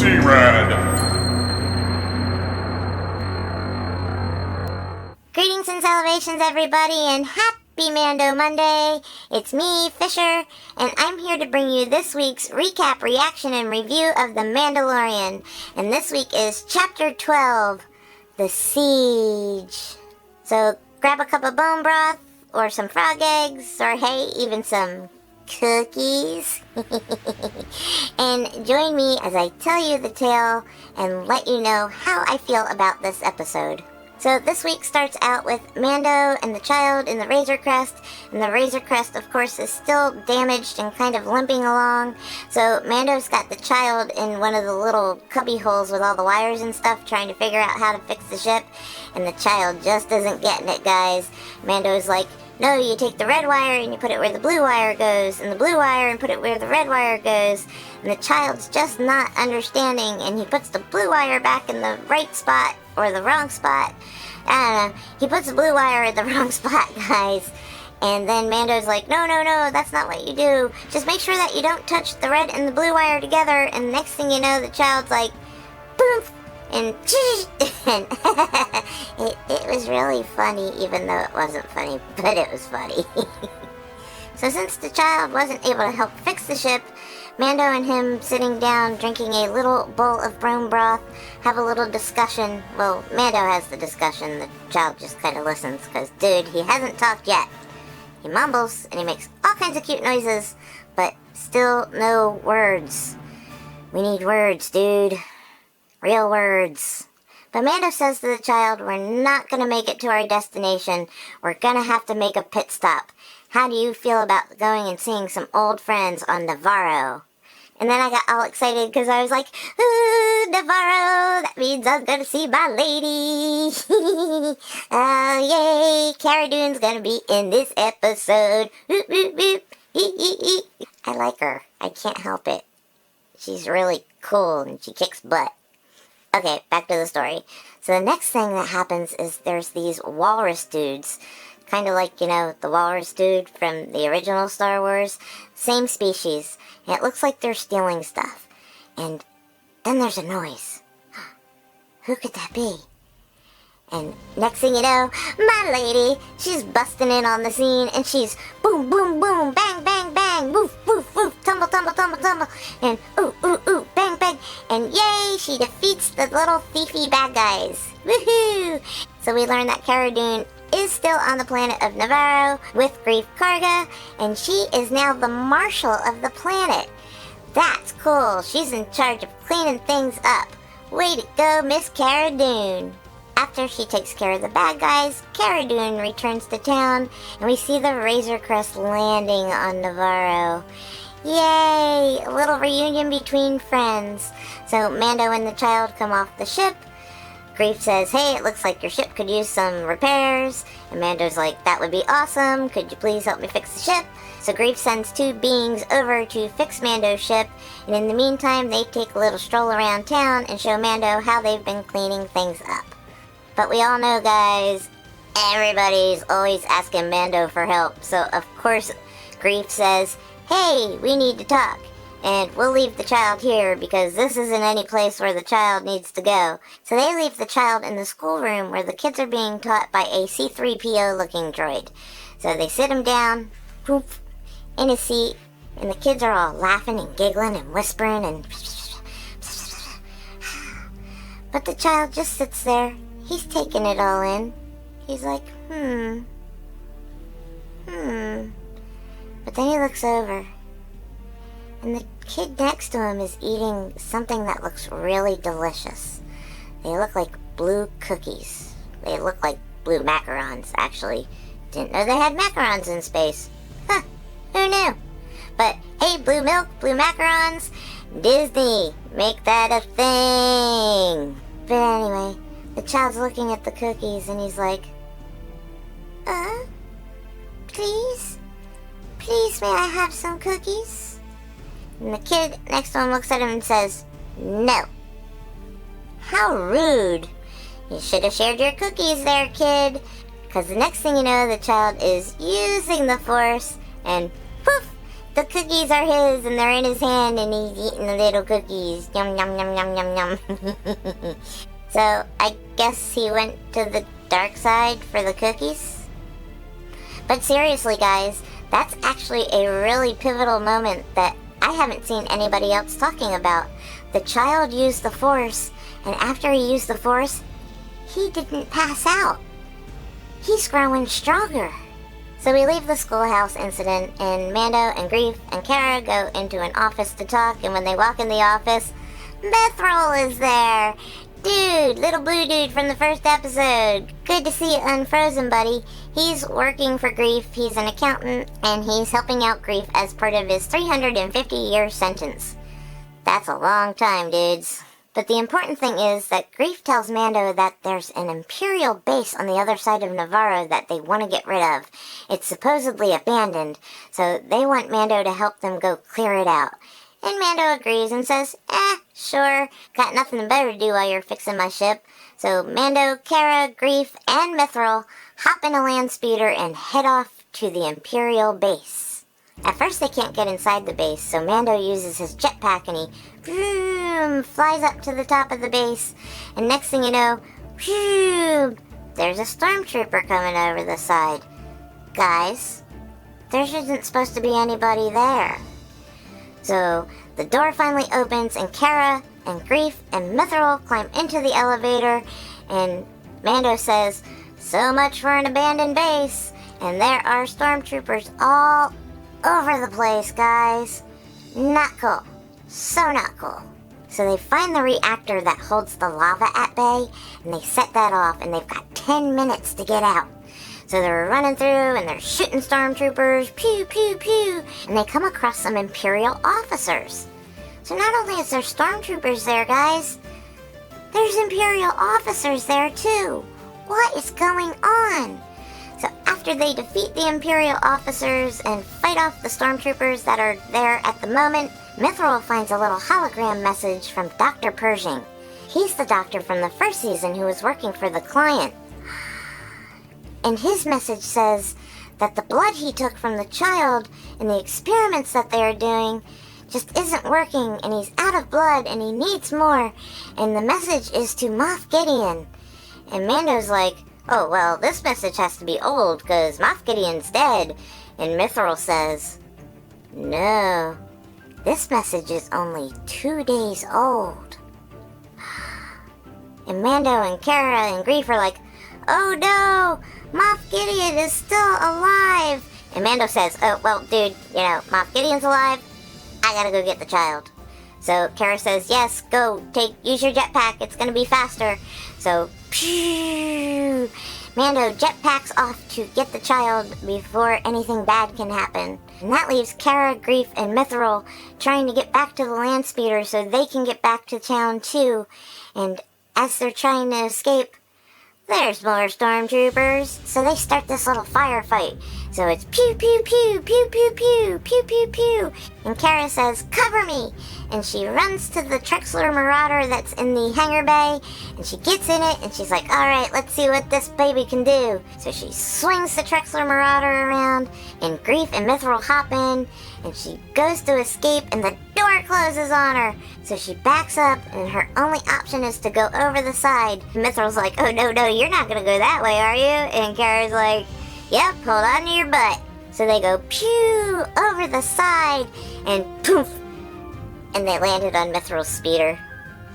See red. Greetings and celebrations, everybody, and happy Mando Monday. It's me, Fisher, and I'm here to bring you this week's recap, reaction, and review of The Mandalorian. And this week is Chapter 12, The Siege. So grab a cup of bone broth, or some frog eggs, or hey, even some cookies. And join me as I tell you the tale and let you know how I feel about this episode. So this week starts out with Mando and the child in the Razor Crest, and the Razor Crest, of course, is still damaged and kind of limping along. So Mando's got the child in one of the little cubby holes with all the wires and stuff, trying to figure out how to fix the ship, and the child just isn't getting it, guys. Mando's like, no, you take the red wire and you put it where the blue wire goes, and the blue wire and put it where the red wire goes, and the child's just not understanding, and he puts the blue wire back in the right spot, or the wrong spot. I don't know, he puts the blue wire in the wrong spot, guys. And then Mando's like, no, that's not what you do. Just make sure that you don't touch the red and the blue wire together, and next thing you know, the child's like, poof, and it was really funny, even though it wasn't funny, but it was funny. So since the child wasn't able to help fix the ship, Mando and him sitting down drinking a little bowl of bone broth have a little discussion. Well, Mando has the discussion, the child just kind of listens, because dude, he hasn't talked yet. He mumbles and he makes all kinds of cute noises, but still no words. We need words, dude. Real words. But Mando says to the child, we're not going to make it to our destination. We're going to have to make a pit stop. How do you feel about going and seeing some old friends on Nevarro? And then I got all excited because I was like, ooh, Nevarro, that means I'm going to see my lady. Oh, yay, Cara Dune's going to be in this episode. Boop, boop, boop. I like her. I can't help it. She's really cool and she kicks butt. Okay, back to the story. So the next thing that happens is there's these walrus dudes. Kind of like, you know, the walrus dude from the original Star Wars. Same species. And it looks like they're stealing stuff. And then there's a noise. Who could that be? And next thing you know, my lady, she's busting in on the scene, and she's boom, boom, boom, bang, bang, bang, woof, woof, woof, tumble, tumble, tumble, tumble, and ooh, ooh, ooh, bang, bang, and yay, she defeats the little thiefy bad guys. Woohoo! So we learn that Cara Dune is still on the planet of Nevarro with Greef Karga, and she is now the marshal of the planet. That's cool. She's in charge of cleaning things up. Way to go, Miss Cara Dune. After she takes care of the bad guys, Cara Dune returns to town, and we see the Razor Crest landing on Nevarro. Yay! A little reunion between friends. So Mando and the child come off the ship. Greef says, hey, it looks like your ship could use some repairs. And Mando's like, that would be awesome. Could you please help me fix the ship? So Greef sends two beings over to fix Mando's ship. And in the meantime, they take a little stroll around town and show Mando how they've been cleaning things up. But we all know, guys, everybody's always asking Mando for help. So, of course, Greef says, hey, we need to talk. And we'll leave the child here because this isn't any place where the child needs to go. So they leave the child in the schoolroom where the kids are being taught by a C-3PO looking droid. So they sit him down, poof, in his seat, and the kids are all laughing and giggling and whispering and... But the child just sits there. He's taking it all in. He's like, But then he looks over. And the kid next to him is eating something that looks really delicious. They look like blue cookies. They look like blue macarons, actually. Didn't know they had macarons in space. Huh, who knew? But hey, blue milk, blue macarons, Disney, make that a thing. But anyway, the child's looking at the cookies and he's like, please? Please, may I have some cookies? And the kid next to him looks at him and says, no. How rude. You should have shared your cookies there, kid. Because the next thing you know, the child is using the Force and poof, The cookies are his, and they're in his hand, and he's eating the little cookies. Yum, yum, yum, yum, yum, yum. So, I guess he went to the dark side for the cookies? But seriously, guys, that's actually a really pivotal moment that I haven't seen anybody else talking about. The child used the Force, and after he used the Force, he didn't pass out. He's growing stronger. So we leave the schoolhouse incident, and Mando and Greef and Cara go into an office to talk, and when they walk in the office, Mithril is there! Dude, little blue dude from the first episode. Good to see you unfrozen, buddy. He's working for Greef, he's an accountant, and he's helping out Greef as part of his 350-year sentence. That's a long time, dudes. But the important thing is that Greef tells Mando that there's an Imperial base on the other side of Nevarro that they want to get rid of. It's supposedly abandoned, so they want Mando to help them go clear it out. And Mando agrees and says, sure, got nothing better to do while you're fixing my ship. So Mando, Cara, Greef, and Mithril hop in a land speeder and head off to the Imperial base. At first they can't get inside the base, so Mando uses his jetpack and he flies up to the top of the base. And next thing you know, there's a stormtrooper coming over the side. Guys, there isn't supposed to be anybody there. So the door finally opens and Cara and Greef and Mithril climb into the elevator, and Mando says, "So much for an abandoned base." And there are stormtroopers all over the place, guys. Not cool. So not cool. So they find the reactor that holds the lava at bay, and they set that off, and they've got 10 minutes to get out. So they're running through, and they're shooting stormtroopers, pew, pew, pew, and they come across some Imperial officers. So not only is there stormtroopers there, guys, there's Imperial officers there too. What is going on? So after they defeat the Imperial officers and fight off the stormtroopers that are there at the moment, Mithril finds a little hologram message from Dr. Pershing. He's the doctor from the first season who was working for the client. And his message says that the blood he took from the child in the experiments that they are doing just isn't working, and he's out of blood and he needs more. And the message is to Moff Gideon. And Mando's like, "Oh, well, this message has to be old because Moff Gideon's dead." And Mithril says, "No, this message is only 2 days old." And Mando and Cara and Greef are like, "Oh no, Moff Gideon is still alive." And Mando says, "Oh, well, dude, Moff Gideon's alive. I gotta go get the child." So Cara says, "Yes, go, use your jetpack, it's gonna be faster." So, phew, Mando jetpacks off to get the child before anything bad can happen. And that leaves Cara, Greef, and Mithril trying to get back to the land speeder so they can get back to town too. And as they're trying to escape, there's more stormtroopers. So they start this little firefight. So it's pew, pew, pew, pew, pew, pew, pew, pew, pew. And Cara says, "Cover me." And she runs to the Trexler Marauder that's in the hangar bay. And she gets in it and she's like, "Alright, let's see what this baby can do." So she swings the Trexler Marauder around. And Greef and Mithril hop in. And she goes to escape and the door closes on her. So she backs up and her only option is to go over the side. And Mithril's like, "Oh, no, you're not going to go that way, are you?" And Cara's like, "Yep, hold on to your butt." So they go pew over the side and poof. And they landed on Mithril's speeder.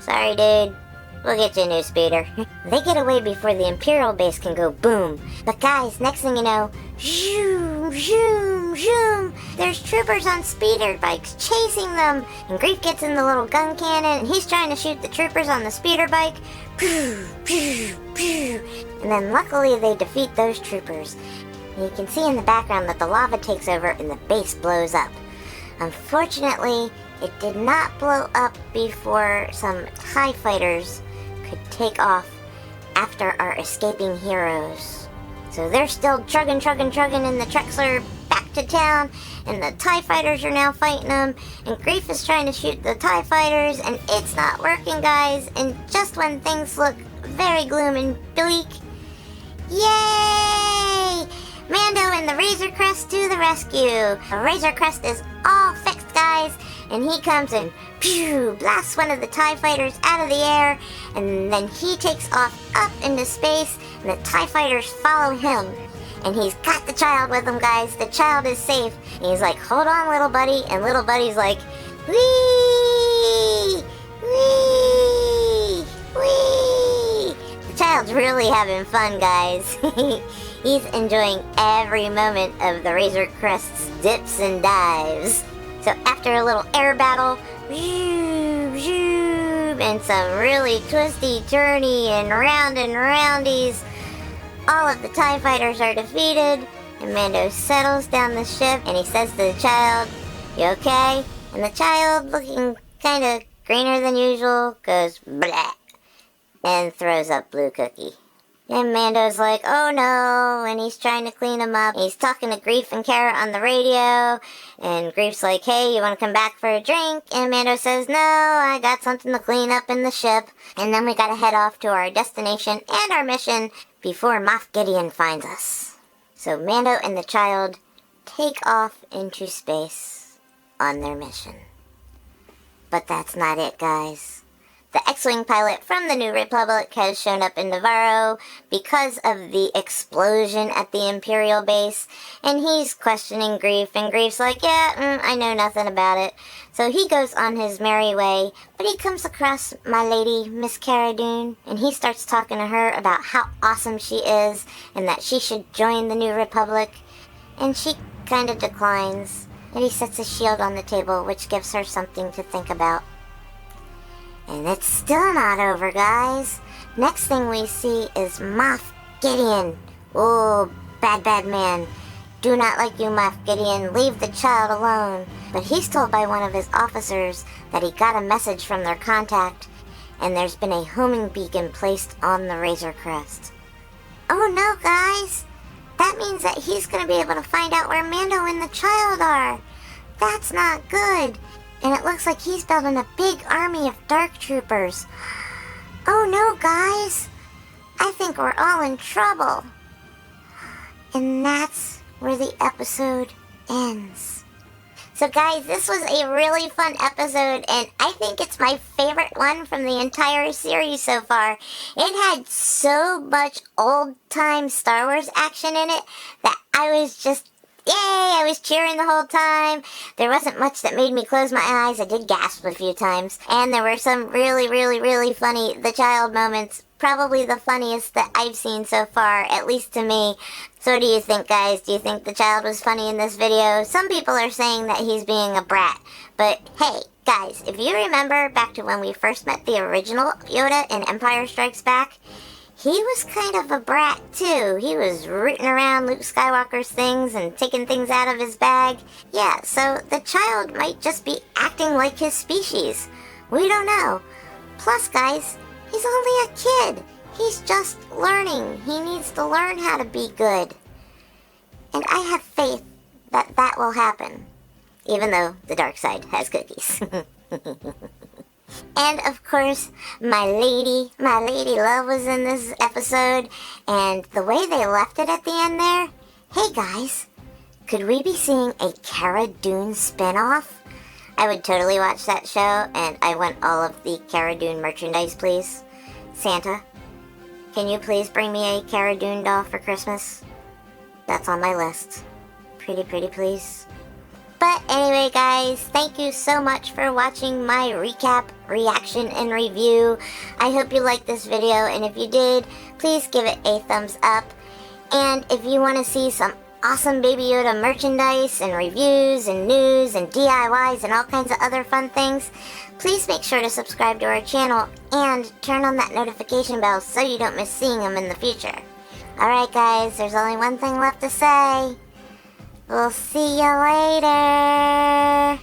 "Sorry, dude. We'll get you a new speeder." They get away before the Imperial base can go boom. But guys, next thing you know, zoom, zoom, zoom, there's troopers on speeder bikes chasing them. And Greef gets in the little gun cannon and he's trying to shoot the troopers on the speeder bike. Pew, pew, pew. And then luckily they defeat those troopers. And you can see in the background that the lava takes over and the base blows up. Unfortunately, it did not blow up before some TIE fighters could take off after our escaping heroes. So they're still trugging in the Trexler back to town, and the TIE fighters are now fighting them, and Greef is trying to shoot the TIE fighters, and it's not working, guys. And just when things look very gloom and bleak, yay! Mando and the Razor Crest to the rescue. The Razor Crest is all fixed, guys, and he comes and pew, blasts one of the TIE fighters out of the air, and then he takes off up into space, and the TIE fighters follow him. And he's got the child with him, guys. The child is safe. And he's like, hold on, little buddy. And little buddy's like, wee, wee, wee. The child's really having fun, guys. He's enjoying every moment of the Razor Crest's dips and dives. So after a little air battle, and some really twisty, turny, and roundies, all of the TIE fighters are defeated, and Mando settles down the ship, and he says to the child, you okay? And the child, looking kind of greener than usual, goes blah, and throws up Blue Cookie. And Mando's like, oh no, and he's trying to clean him up. He's talking to Greef and Cara on the radio, and Greef's like, hey, you want to come back for a drink? And Mando says, no, I got something to clean up in the ship. And then we gotta head off to our destination and our mission before Moff Gideon finds us. So Mando and the child take off into space on their mission. But that's not it, guys. The X-Wing pilot from the New Republic has shown up in Nevarro because of the explosion at the Imperial base, and he's questioning Greef, and Greef's like, yeah, I know nothing about it. So he goes on his merry way, but he comes across my lady, Miss Cara Dune, and he starts talking to her about how awesome she is, and that she should join the New Republic, and she kind of declines, and he sets a shield on the table, which gives her something to think about. And it's still not over, guys. Next thing we see is Moff Gideon. Oh, bad man. Do not like you, Moff Gideon. Leave the child alone. But he's told by one of his officers that he got a message from their contact, and there's been a homing beacon placed on the Razor Crest. Oh no, guys. That means that he's going to be able to find out where Mando and the child are. That's not good. And it looks like he's building a big army of dark troopers. Oh no, guys. I think we're all in trouble. And that's where the episode ends. So guys, this was a really fun episode, and I think it's my favorite one from the entire series so far. It had so much old-time Star Wars action in it that I was just yay! I was cheering the whole time. There wasn't much that made me close my eyes. I did gasp a few times. And there were some really funny The Child moments. Probably the funniest that I've seen so far, at least to me. So what do you think, guys? Do you think The Child was funny in this video? Some people are saying that he's being a brat. But hey, guys, if you remember back to when we first met the original Yoda in Empire Strikes Back, he was kind of a brat, too. He was rooting around Luke Skywalker's things and taking things out of his bag. Yeah, so the child might just be acting like his species. We don't know. Plus, guys, he's only a kid. He's just learning. He needs to learn how to be good. And I have faith that that will happen. Even though the dark side has cookies. And of course, my lady love was in this episode, and the way they left it at the end there, hey guys, could we be seeing a Cara Dune spinoff? I would totally watch that show, and I want all of the Cara Dune merchandise, please. Santa, can you please bring me a Cara Dune doll for Christmas? That's on my list. Pretty please. But anyway, guys, thank you so much for watching my recap, reaction, and review. I hope you liked this video, and if you did, please give it a thumbs up. And if you want to see some awesome Baby Yoda merchandise and reviews and news and DIYs and all kinds of other fun things, please make sure to subscribe to our channel and turn on that notification bell so you don't miss seeing them in the future. Alright guys, there's only one thing left to say. We'll see you later.